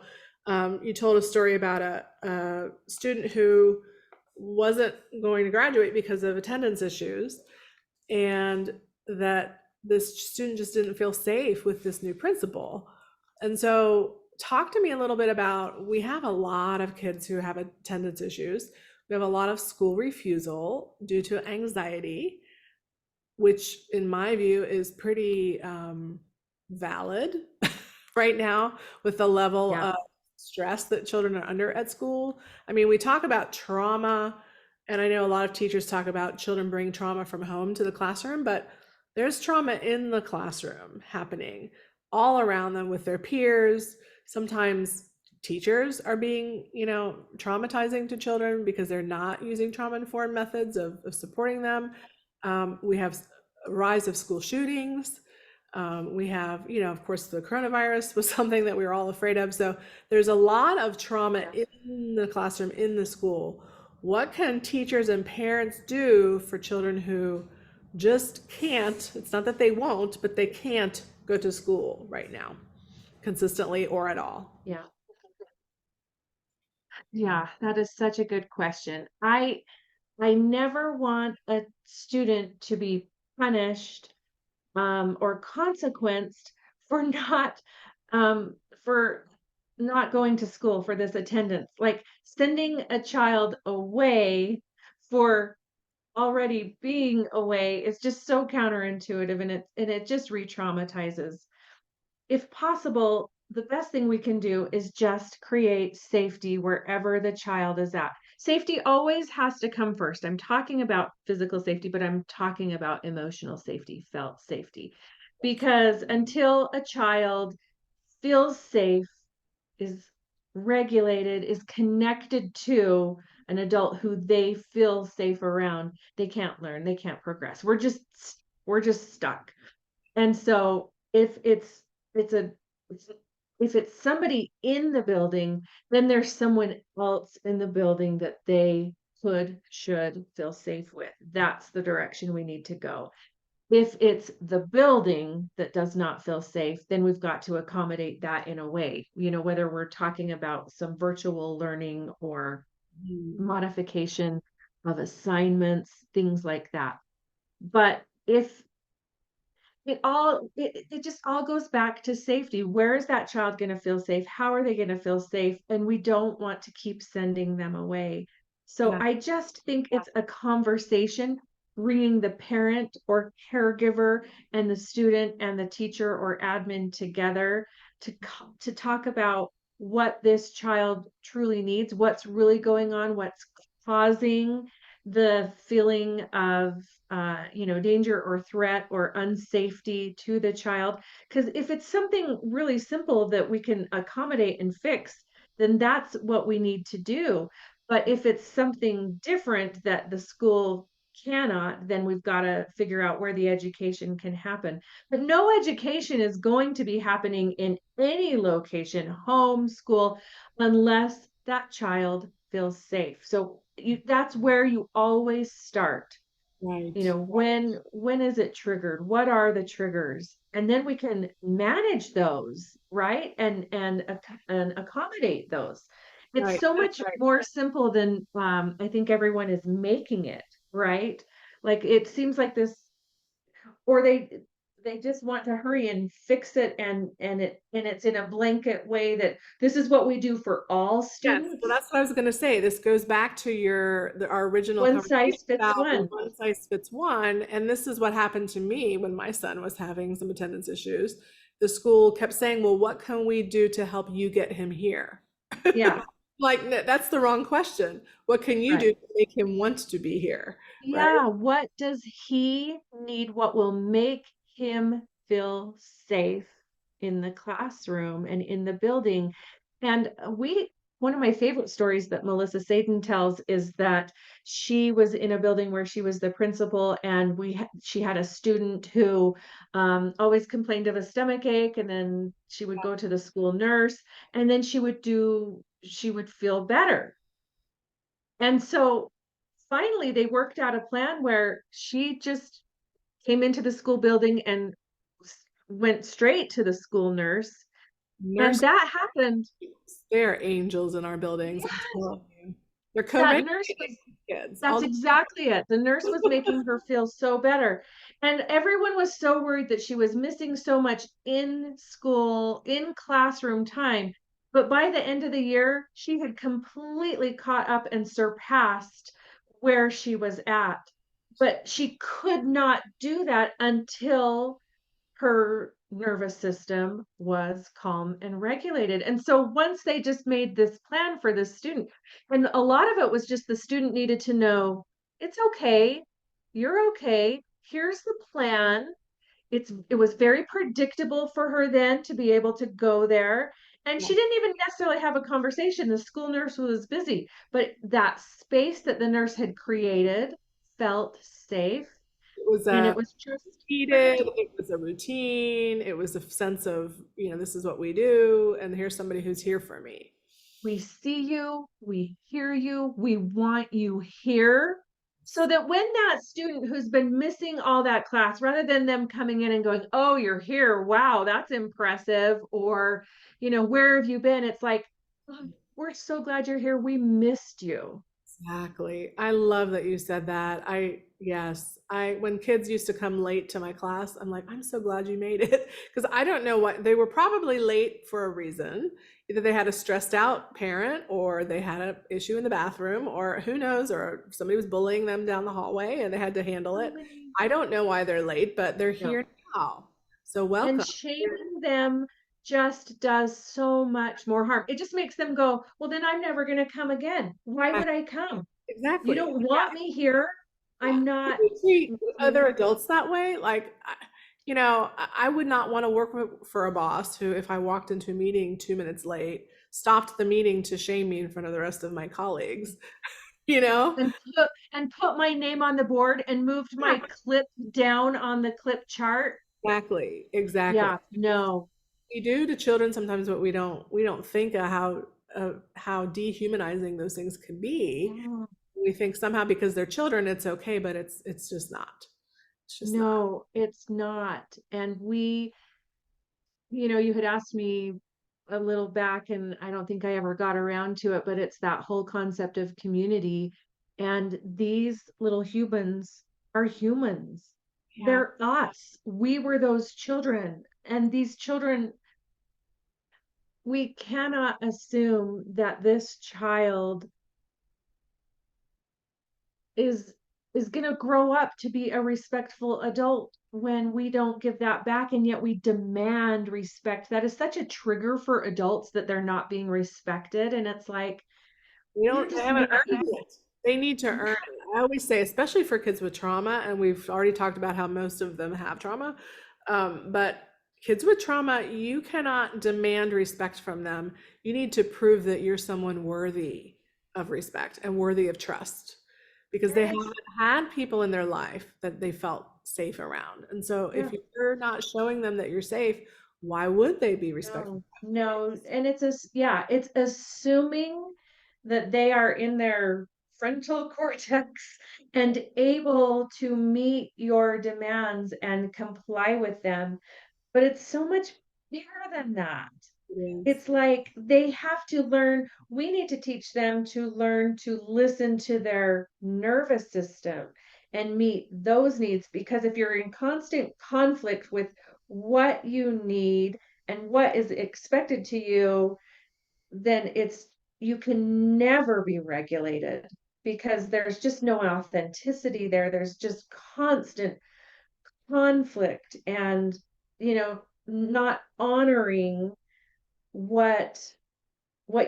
you told a story about a student who wasn't going to graduate because of attendance issues, and that this student just didn't feel safe with this new principal. And so, talk to me a little bit about, we have a lot of kids who have attendance issues. We have a lot of school refusal due to anxiety, which in my view is pretty valid right now with the level Yeah. of stress that children are under at school. I mean, we talk about trauma, and I know a lot of teachers talk about children bring trauma from home to the classroom, but there's trauma in the classroom happening all around them with their peers. Sometimes teachers are being, traumatizing to children because they're not using trauma informed methods of supporting them. We have a rise of school shootings. We have, of course, the coronavirus was something that we were all afraid of. So there's a lot of trauma Yeah. in the classroom, in the school. What can teachers and parents do for children who just can't? It's not that they won't, but they can't go to school right now consistently or at all. Yeah. Yeah, that is such a good question. I never want a student to be punished or consequenced for um, for not going to school for this attendance. Like sending a child away for already being away is just so counterintuitive, and it just re-traumatizes. If possible, the best thing we can do is just create safety wherever the child is at. Safety always has to come first. I'm talking about physical safety, but I'm talking about emotional safety, felt safety. Because until a child feels safe, is regulated, is connected to an adult who they feel safe around, they can't learn, they can't progress. We're just stuck. And so it's a it's if it's somebody in the building, then there's someone else in the building that they should feel safe with. That's the direction we need to go. If it's the building that does not feel safe, then we've got to accommodate that in a way, whether we're talking about some virtual learning or Mhm. modification of assignments, things like that. But if it just all goes back to safety. Where is that child going to feel safe? How are they going to feel safe? And we don't want to keep sending them away. So Yeah, I just think it's a conversation, bringing the parent or caregiver and the student and the teacher or admin together to talk about what this child truly needs, what's really going on, what's causing the feeling of danger or threat or unsafety to the child. Because if it's something really simple that we can accommodate and fix, then that's what we need to do. But if it's something different that the school cannot, then we've got to figure out where the education can happen. But no education is going to be happening in any location, home, school, unless that child feels safe. So that's where you always start. right. When is it triggered? What are the triggers? And then we can manage those, right? And accommodate those. It's Right. so much more simple than I think everyone is making it, right? Like it seems like this, or they just want to hurry and fix it, and it's in a blanket way that this is what we do for all Yes, so students. that's what I was going to say. This goes back to our original One conversation size fits about the one. one size fits one. And this is what happened to me when my son was having some attendance issues. The school kept saying, "Well, what can we do to help you get him here?" Yeah, Like, that's the wrong question. What can you right. do to make him want to be here? Right? Yeah, what does he need? What will make him feel safe in the classroom and in the building? And one of my favorite stories that Melissa Sadin tells is that she was in a building where she was the principal, and she had a student who always complained of a stomach ache, and then she would go to the school nurse, and then she would feel better. And so finally, they worked out a plan where she just came into the school building and went straight to the school nurse. And Nurses, that happened. they're angels in our buildings. I'm Yes, telling you. They're that nurse co-regulating was kids. That's exactly it. The nurse was making her feel so better. And everyone was so worried that she was missing so much in school, in classroom time. But by the end of the year, she had completely caught up and surpassed where she was at. But she could not do that until her nervous system was calm and regulated. And so once they just made this plan for this student, and a lot of it was just the student needed to know it's okay, you're okay, here's the plan. It was very predictable for her then to be able to go there. And she didn't even necessarily have a conversation. The school nurse was busy, but that space that the nurse had created felt safe. It was And a it was just repeated, great. it was a routine, it was a sense of, this is what we do, and here's somebody who's here for me. We see you, we hear you, we want you here. So that when that student who's been missing all that class, rather than them coming in and going, oh, you're here, wow, that's impressive, or, where have you been? It's like, "Oh, we're so glad you're here. We missed you." Exactly. I love that you said that. Yes, when kids used to come late to my class, I'm like, I'm so glad you made it. Because I don't know what, they were probably late for a reason. Either they had a stressed out parent, or they had an issue in the bathroom, or who knows, or somebody was bullying them down the hallway and they had to handle So it. many. I don't know why they're late, but they're No. here now. So And welcome. shaming them just does so much more harm. It just makes them go, well, then I'm never going to come again. Why would I come? You Exactly. don't want me here. Yeah. I'm If not. you treat Mhm. other adults that way, like, I would not want to work for a boss who, if I walked into a meeting 2 minutes late, stopped the meeting to shame me in front of the rest of my colleagues, you know? And put my name on the board and moved Yeah, my clip down on the clip chart. exactly, exactly. Yeah, no. We do to children sometimes what we don't think of how dehumanizing those things can be. Mm, We think somehow because they're children, it's okay, but it's just not. It's just not. no, it's not. And you had asked me a little back, and I don't think I ever got around to it, but it's that whole concept of community. And these little humans are humans. Yeah. They're us. We were those children. And these children, we cannot assume that this child is is going to grow up to be a respectful adult when we don't give that back, and yet we demand respect. That is such a trigger for adults, that they're not being respected, and it's like, you They just haven't made earned it. They need to earn it. I always say, especially for kids with trauma, and we've already talked about how most of them have trauma, but kids with trauma, you cannot demand respect from them. You need to prove that you're someone worthy of respect and worthy of trust, because they yes, haven't had people in their life that they felt safe around. And so if yeah. you're not showing them that you're safe, why would they be respectful? No, no, and yeah, it's assuming that they are in their frontal cortex and able to meet your demands and comply with them. But it's so much bigger than that. It is. It's like they have to learn, we need to teach them to learn to listen to their nervous system and meet those needs. Because if you're in constant conflict with what you need and what is expected to you, then you can never be regulated, because there's just no authenticity there. There's just constant conflict, and not honoring what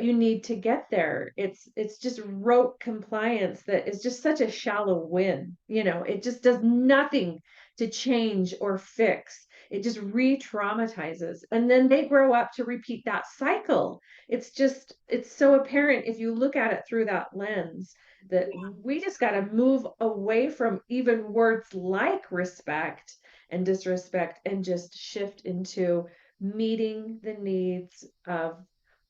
you need to get there. It's just rote compliance that is just such a shallow win. It just does nothing to change or fix. It just re-traumatizes. And then they grow up to repeat that cycle. It's so apparent if you look at it through that lens, that we just got to move away from even words like respect and disrespect, and just shift into meeting the needs of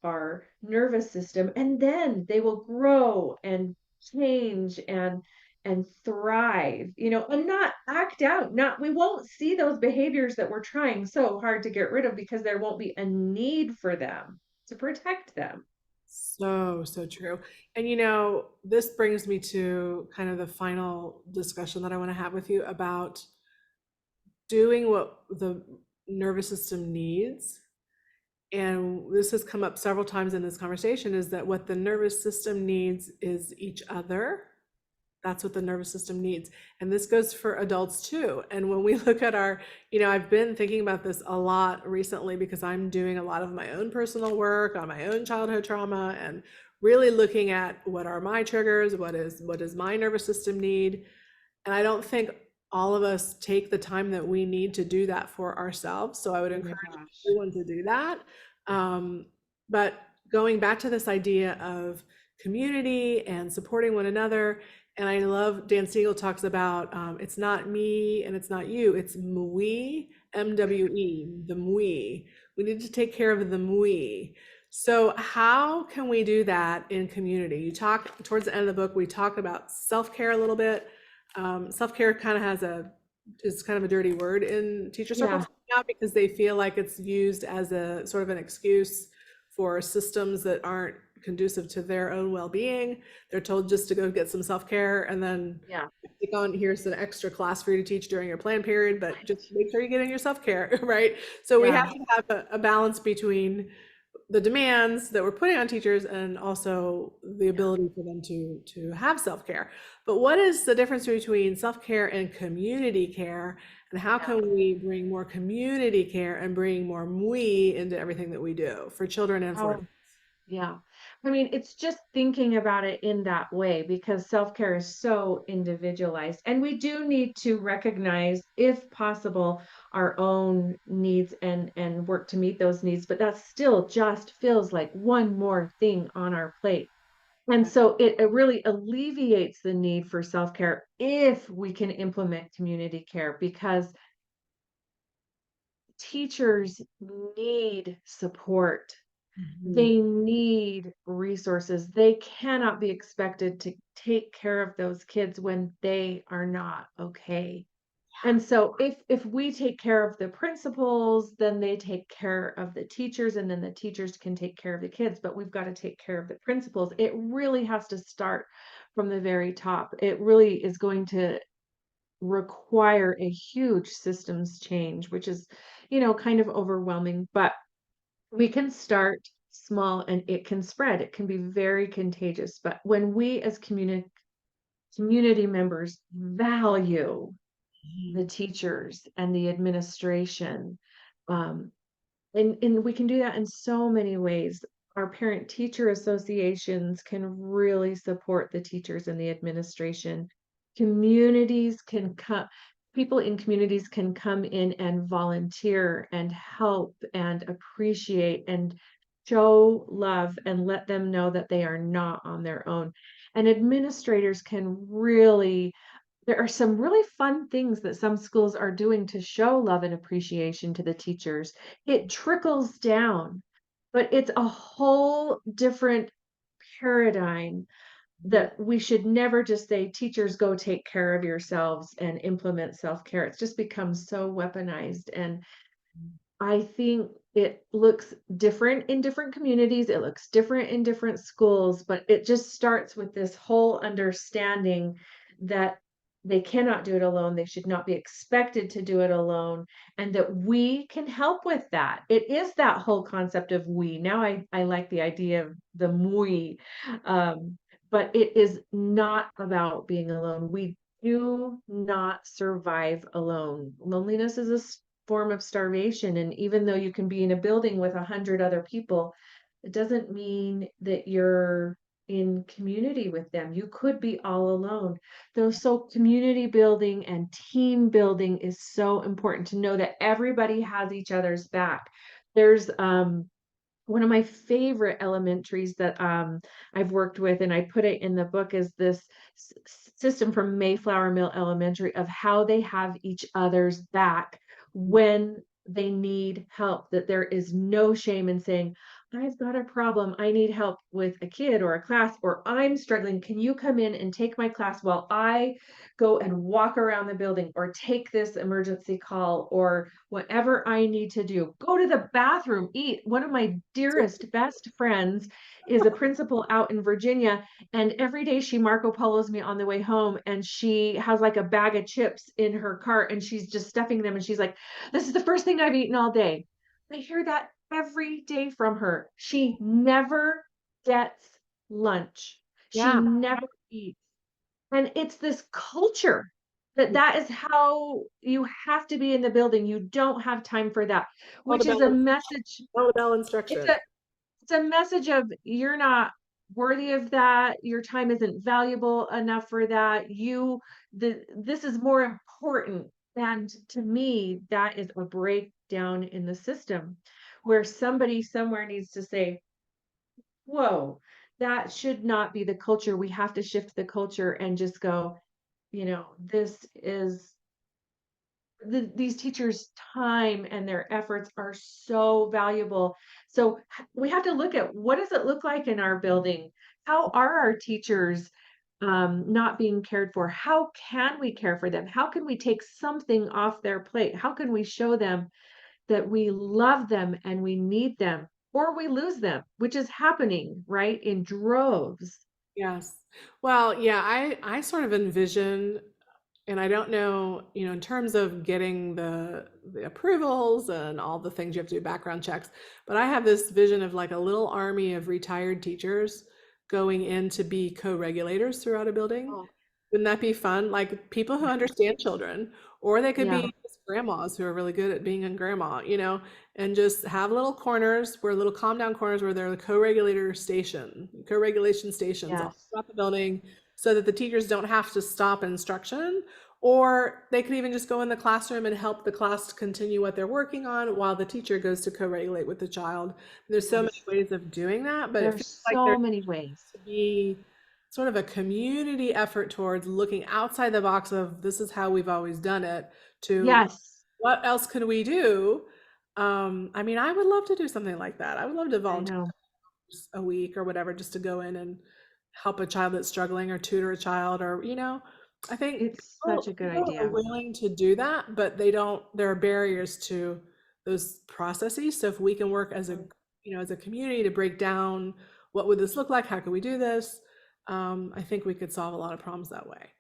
our nervous system, and then they will grow and change and thrive, and not act out. Not We won't see those behaviors that we're trying so hard to get rid of, because there won't be a need for them to protect them. So, so true. And this brings me to kind of the final discussion that I want to have with you about doing what the nervous system needs. And this has come up several times in this conversation, is that what the nervous system needs is each other. That's what the nervous system needs. And this goes for adults too. And when we look at I've been thinking about this a lot recently, because I'm doing a lot of my own personal work on my own childhood trauma, and really looking at what are my triggers, what does my nervous system need. And I don't think all of us take the time that we need to do that for ourselves. So I would Oh my encourage gosh. everyone to do that. Um, but going back to this idea of community and supporting one another, And I love Dan Siegel talks about it's not me and it's not you, it's MWE, MWE, the MWE. We need to take care of the MWE. So how can we do that in community? You talk towards the end of the book, we talk about self-care a little bit. Self-care kind of is kind of a dirty word in teacher Yeah. circles now because they feel like it's used as a sort of an excuse for systems that aren't conducive to their own well-being. They're told just to go get some self-care and then Yeah. take on, here's an extra class for you to teach during your plan period, but just make sure you get in your self-care, right? So we have Yeah. to have a balance between the demands that we're putting on teachers and also the ability for them to have self-care. But what is the difference between self-care and community care? And how Yeah. can we bring more community care and bring more we into everything that we do for children and for Oh, yeah. I mean, it's just thinking about it in that way because self-care is so individualized. And we do need to recognize, if possible, our own needs and work to meet those needs. But that still just feels like one more thing on our plate. And so it really alleviates the need for self-care if we can implement community care because teachers need support. Mhm. They need resources. They cannot be expected to take care of those kids when they are not okay. And so if we take care of the principals, then they take care of the teachers and then the teachers can take care of the kids, but we've got to take care of the principals. It really has to start from the very top. It really is going to require a huge systems change, which is, kind of overwhelming, but we can start small and it can spread. It can be very contagious. But when we as community members value the teachers and the administration, um, and we can do that in so many ways. Our parent teacher associations can really support the teachers and the administration. Communities can come, people in communities can come in and volunteer and help and appreciate and show love and let them know that they are not on their own. And administrators can really, there are some really fun things that some schools are doing to show love and appreciation to the teachers. It trickles down, but it's a whole different paradigm Mhm. that we should never just say, teachers, go take care of yourselves and implement self-care. It's just become so weaponized. And I think it looks different in different communities. It looks different in different schools, but it just starts with this whole understanding that they cannot do it alone. They should not be expected to do it alone, and that we can help with that. It is that whole concept of we. Now I like the idea of the we, but it is not about being alone. We do not survive alone. Loneliness is a form of starvation. And even though you can be in a building with 100 other people, it doesn't mean that you're in community with them. You could be all alone. Though, so community building and team building is so important to know that everybody has each other's back. There's one of my favorite elementaries that I've worked with, and I put it in the book, is this system from Mayflower Mill Elementary of how they have each other's back when they need help, that there is no shame in saying, I've got a problem. I need help with a kid or a class, or I'm struggling. Can you come in and take my class while I go and walk around the building or take this emergency call or whatever I need to do? Go to the bathroom, eat. One of my dearest, best friends is a principal out in Virginia, and every day she Marco Polos me on the way home, and she has like a bag of chips in her cart, and she's just stuffing them, and she's like, this is the first thing I've eaten all day. I hear that every day from her. She never gets lunch. She Yeah. never eats. And it's this culture that that is how you have to be in the building. You don't have time for that, All the which is a bell, message. all the bell It's instruction. a it's a message of you're not worthy of that. Your time isn't valuable enough for that. This is more important. And to me, that is a breakdown in the system where somebody somewhere needs to say, whoa, that should not be the culture. We have to shift the culture and just go, this is these teachers' time and their efforts are so valuable. So we have to look at, what does it look like in our building? How are our teachers not being cared for? How can we care for them? How can we take something off their plate? How can we show them that we love them and we need them, or we lose them, which is happening, right, in droves. Yes. Well, yeah, I sort of envision, and I don't know, in terms of getting the approvals and all the things you have to do, background checks, but I have this vision of like a little army of retired teachers going in to be co-regulators throughout a building. Oh, Wouldn't that be fun? Like people who yeah. understand children, or they could Yeah. be just grandmas who are really good at being a grandma, and just have little corners where little calm down corners where they're the co-regulation stations all Yes. throughout the building so that the teachers don't have to stop instruction, or they could even just go in the classroom and help the class continue what they're working on while the teacher goes to co-regulate with the child. There's so many Yes. ways of doing that, but it There's feels like there so many ways. to be sort of a community effort towards looking outside the box of this is how we've always done it to Yes, what else could we do. I mean, I would love to do something like that. I would love to I volunteer know. a week or whatever just to go in and help a child that's struggling or tutor a child, or I think It's such a good people are idea. willing to do that, but there are barriers to those processes. So if we can work as a Mm. as a community to break down what would this look like, how can we do this, I think we could solve a lot of problems that way.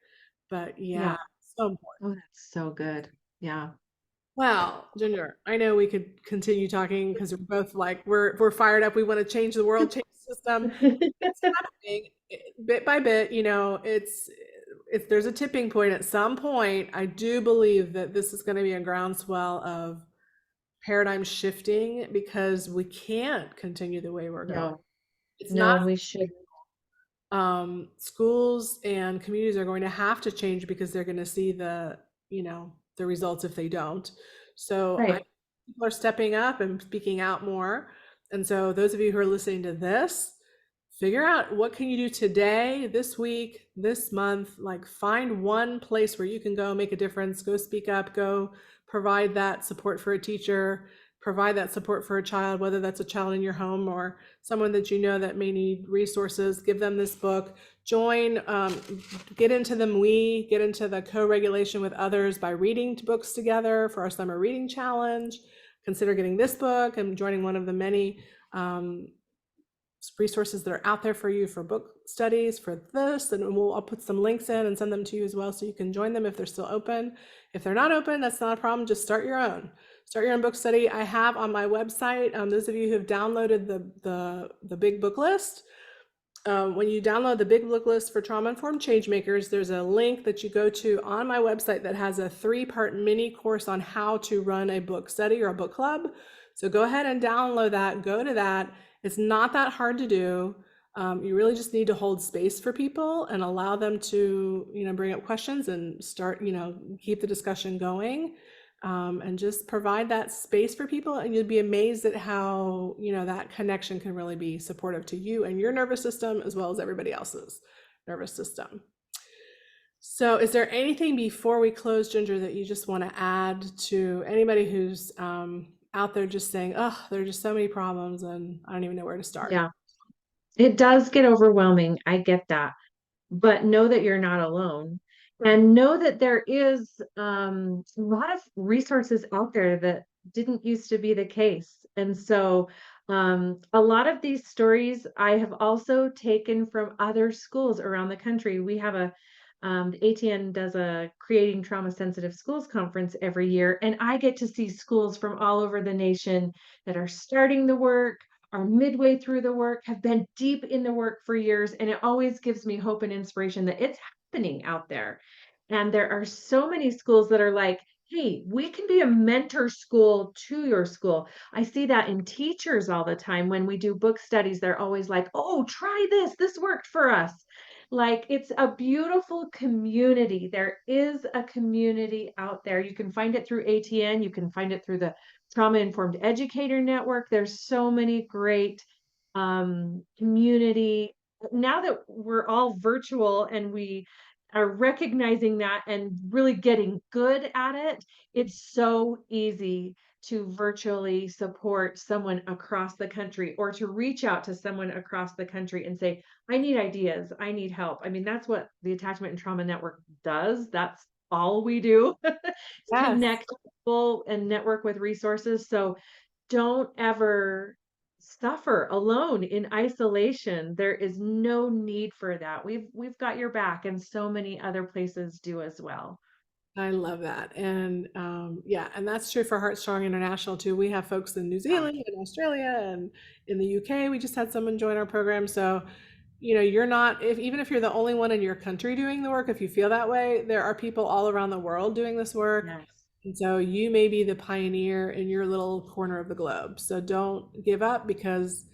But Yeah. yeah, so important. Oh, that's so good. Yeah. Well, Ginger, I know we could continue talking because we're both like we're fired up. We want to change the world, change the system. It's happening bit by bit. It's there's a tipping point at some point. I do believe that this is going to be a groundswell of paradigm shifting because we can't continue the way we're going. No, It's not no, we should. schools and communities are going to have to change because they're going to see the results if they don't. So Right. people are stepping up and speaking out more. And so those of you who are listening to this, figure out what can you do today, this week, this month, like find one place where you can go make a difference, go speak up, go provide that support for a teacher, provide that support for a child, whether that's a child in your home or someone that you know that may need resources. Give them this book. Join, get into get into the co-regulation with others by reading books together for our summer reading challenge. Consider getting this book and joining one of the many resources that are out there for you for book studies for this, and I'll put some links in and send them to you as well so you can join them if they're still open. If they're not open, that's not a problem. Just start your own book study. I have on my website, those of you who have downloaded the big book list, when you download the big book list for trauma informed change makers, there's a link that you go to on my website that has a 3-part mini course on how to run a book study or a book club. So go ahead and download that, go to that. It's not that hard to do. You really just need to hold space for people and allow them to, bring up questions and start, keep the discussion going, and just provide that space for people. And you'll be amazed at how, that connection can really be supportive to you and your nervous system as well as everybody else's nervous system. So is there anything before we close, Ginger, that you just want to add to anybody who's out there just saying, oh, there are just so many problems and I don't even know where to start? Yeah. It does get overwhelming. I get that. But know that you're not alone. And know that there is a lot of resources out there that didn't used to be the case. And so a lot of these stories I have also taken from other schools around the country. We have the ATN does a Creating Trauma Sensitive Schools conference every year, and I get to see schools from all over the nation that are starting the work, are midway through the work, have been deep in the work for years. And it always gives me hope and inspiration that it's happening out there. And there are so many schools that are like, hey, we can be a mentor school to your school. I see that in teachers all the time. When we do book studies, they're always like, oh, try this. This worked for us. Like, it's a beautiful community. There is a community out there. You can find it through ATN. You can find it through the Trauma Informed Educator Network. There's so many great community now that we're all virtual and we are recognizing that and really getting good at it, it's so easy to virtually support someone across the country or to reach out to someone across the country and say, I need ideas, I need help. I mean, that's what the Attachment and Trauma Network does. That's all we do is Yes, connect people and network with resources. So don't ever suffer alone in isolation. There is no need for that. We've got your back, and so many other places do as well. I love that. And yeah, and that's true for Heartstrong International too. We have folks in New Yeah. Zealand and Australia and in the UK. We just had someone join our program. So, you know, you're not, if even if you're the only one in your country doing the work, if you feel that way, there are people all around the world doing this work. Yes. And so you may be the pioneer in your little corner of the globe. So don't give up, because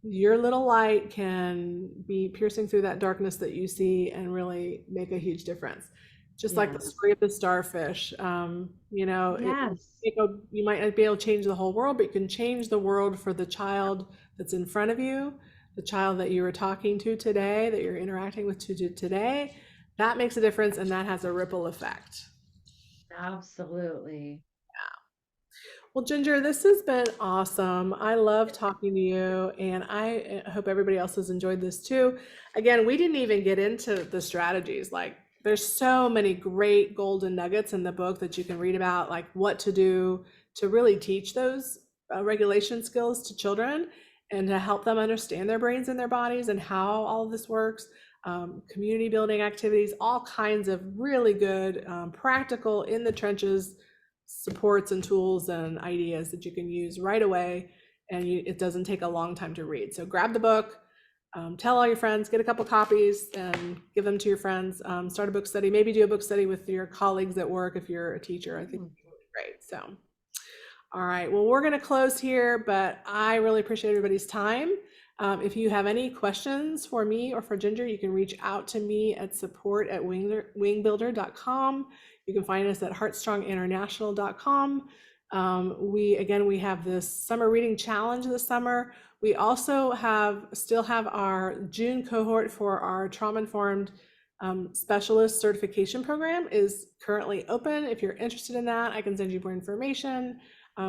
your little light can be piercing through that darkness that you see and really make a huge difference. Just like the Yes. story of the starfish, you know, Yes. you might not be able to change the whole world, but you can change the world for the child that's in front of you, the child that you were talking to today, that you're interacting with today. That makes a difference, and that has a ripple effect. Absolutely. Well, Ginger, this has been awesome. I love talking to you, and I hope everybody else has enjoyed this too. Again, we didn't even get into the strategies. Like, there's so many great golden nuggets in the book that you can read about, like what to do to really teach those regulation skills to children and to help them understand their brains and their bodies and how all of this works. Community building activities, all kinds of really good, practical, in the trenches supports and tools and ideas that you can use right away, and it doesn't take a long time to read. So grab the book, tell all your friends, get a couple copies and give them to your friends. Start a book study, maybe do a book study with your colleagues at work if you're a teacher. I think Mm. it's great. So all right, well, we're going to close here, but I really appreciate everybody's time. If you have any questions for me or for Ginger, you can reach out to me at support@wingbuilder.com. You can find us at heartstronginternational.com. We have this summer reading challenge this summer. We also still have our June cohort for our trauma-informed specialist certification program is currently open. If you're interested in that, I can send you more information.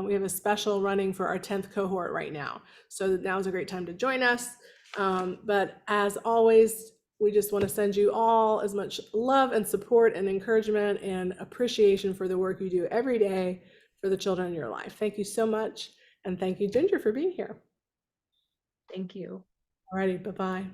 We have a special running for our 10th cohort right now. So now is a great time to join us. But as always, we just want to send you all as much love and support and encouragement and appreciation for the work you do every day for the children in your life. Thank you so much. And thank you, Ginger, for being here. Thank you. Alrighty, bye-bye.